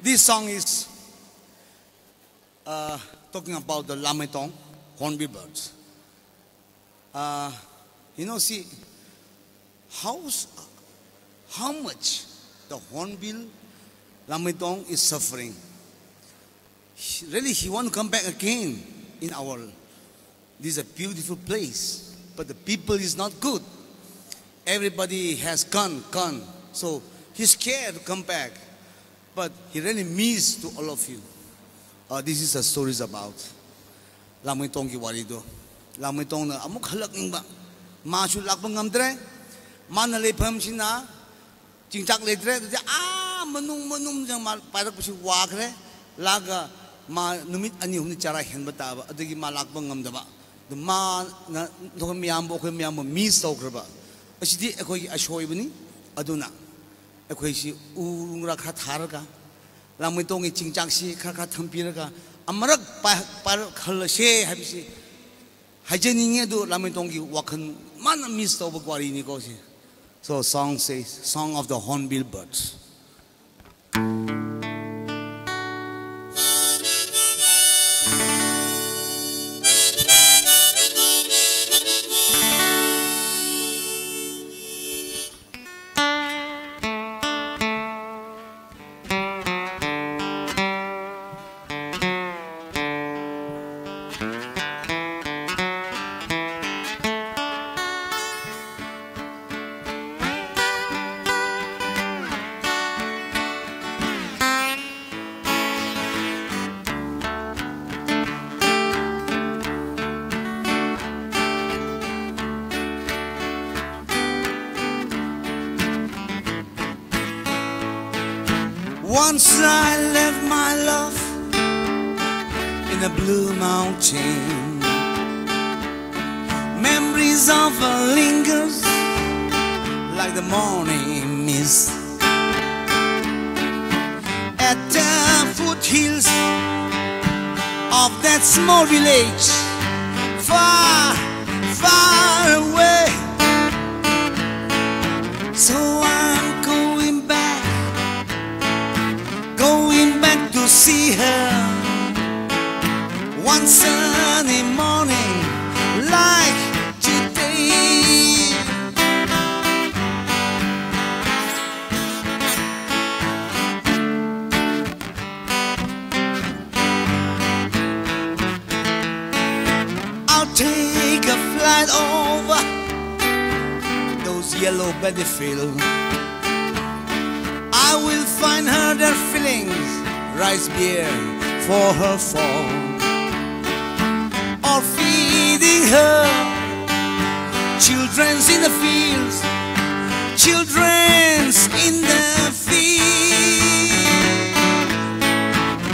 This song is talking about the Lametong hornbill birds. See how much the hornbill Lametong is suffering. He want to come back again in our. This is a beautiful place, but the people is not good. Everybody has gun. So he's scared to come back. But he really means to all of you. This is a stories about Lametong ki wari do. Lametong na amuk halak ning ba. Ma chu lak bang ngamdre. Ma na lepham sina. Chingchak letre. Manung jang ma parak pasi wakre. Laga ma numit ani humni chara hen bata ba. Adagi ma lak bang ngamda ba. The ma na do miyambo miss tawkra ba. Asidi ekoi ashoy bani aduna. ꯑꯩꯈꯣꯏꯁꯤ ꯎꯔꯨꯡꯔ ꯈꯔ ꯊꯥꯔꯒ ꯂꯥꯡꯃꯩꯇꯣꯡꯒꯤ ꯆꯤꯡꯆꯥꯛꯁꯤ ꯈꯔ ꯊꯝꯕꯤꯔꯒ ꯑꯃꯔꯛ ꯈꯜꯂꯁꯦ ꯍꯥꯏꯕꯁꯤ ꯍꯥꯏꯖꯅꯤꯡꯉꯦ ꯑꯗꯨ ꯂꯥꯡꯃꯩꯇꯣꯡꯒꯤ ꯋꯥꯈꯜ ꯃꯥꯅ ꯃꯤꯁ ꯇꯧꯕ ꯋꯥꯔꯤꯅꯤꯀꯣ ꯁꯤ. So song says, Song of the Hornbill Birds. Once I left my love in a blue mountain. Memories of her lingers like the morning mist at the foothills of that small village, far, far away. So I'm going back to see her one sunny morning like today. I'll take a flight over those yellow belly fields. I will find her their feelings, rice beer for her fall, or feeding her children's in the fields, children's in the fields.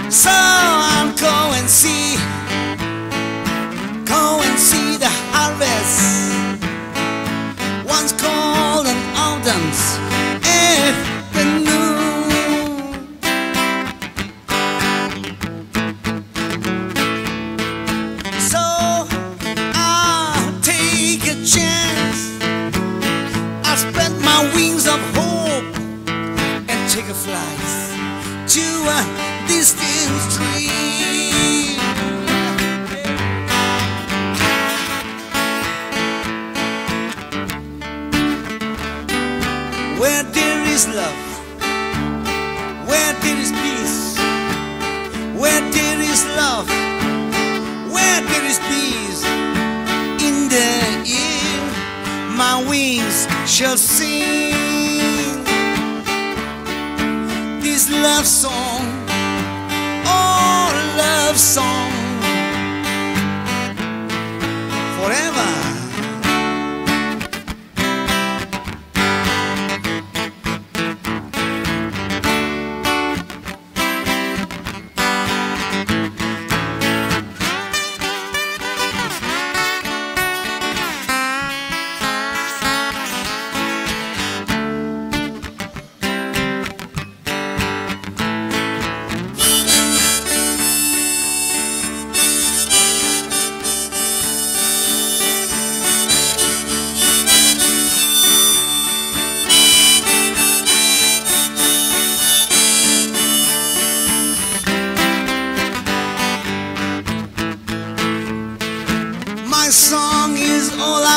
So I'll go and see the harvest, once called an autumn's afternoon. Wings of hope and take a flight to a distant dream. Where there is love, where there is peace, where there is love, where there is peace, in the air my wings shall sing this love song, oh love song, forever.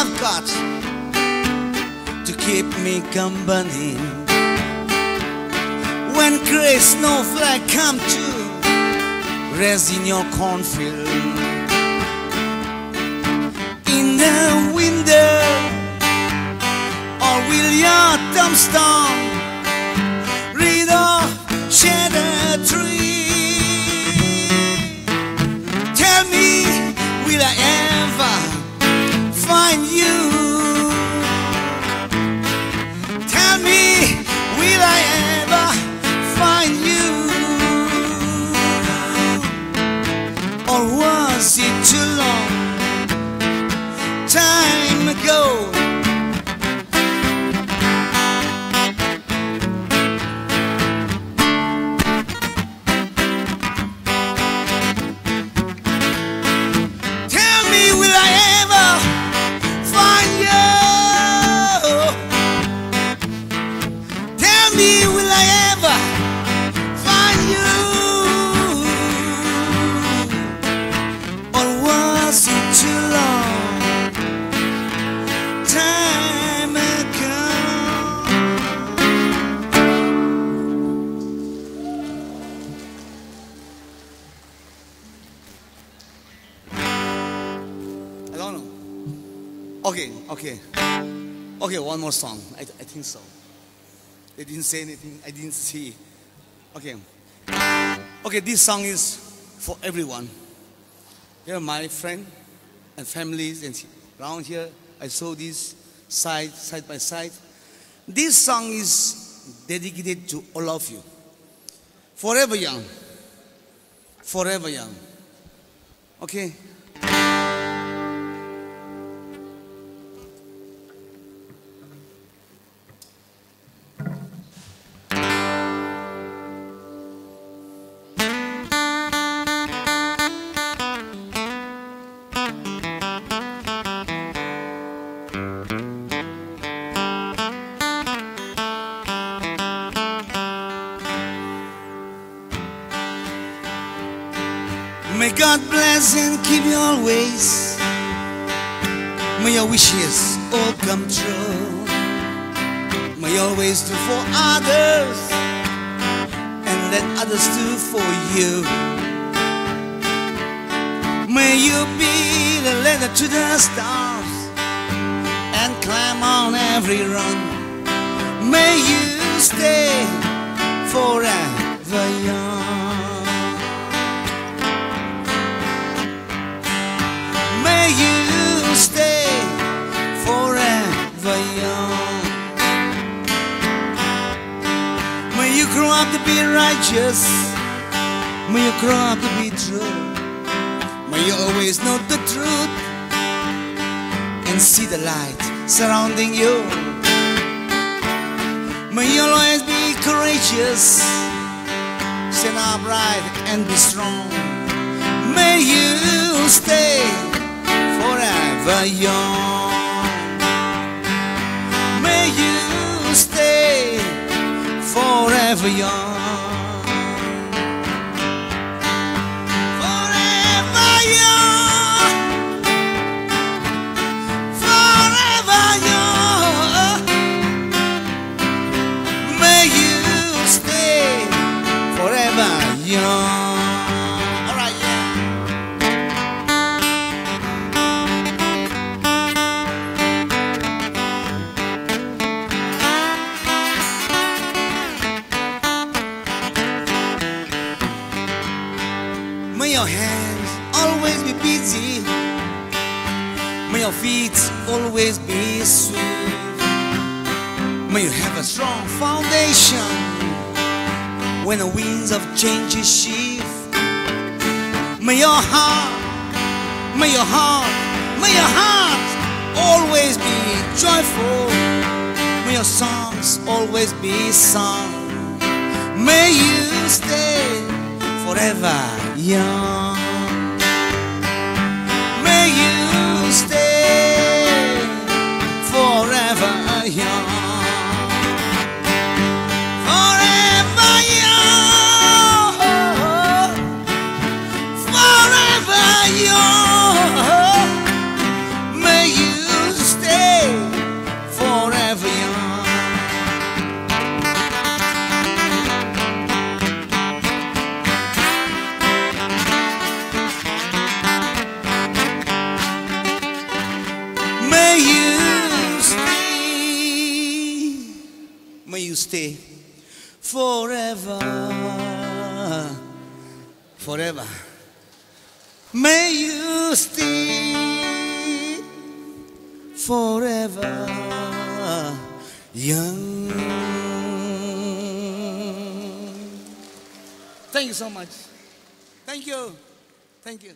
I've got to keep me company. When gray snowflake come to rest in your cornfield, in the window, or will your tombstone read of shattered tree? Tell me, will I ever find you? Tell me, will I ever find you? Or was it too long time ago? Okay, one more song. I think so. They didn't say anything. I didn't see. Okay, this song is for everyone. Here are my friends and families and around here. I saw this side by side. This song is dedicated to all of you. Forever young. Forever young. Okay? May God bless and keep you always. May your wishes all come true. May you always do for others and let others do for you. May you be the letter to the stars and climb on every run. May you stay forever young. May you stay forever young. May you grow up to be righteous. May you grow up to be true. May you always know the truth and see the light surrounding you. May you always be courageous, stand upright and be strong. May you stay forever young. May you stay forever young. Forever young. Forever young. May you stay forever young. May your hands always be busy. May your feet always be sweet. May you have a strong foundation when the winds of change shift. May your heart always be joyful. May your songs always be sung. May you stay forever young. May you stay forever young. Forever young. Forever young. May you stay you stay forever, forever. May you stay forever young. Thank you so much. Thank you. Thank you.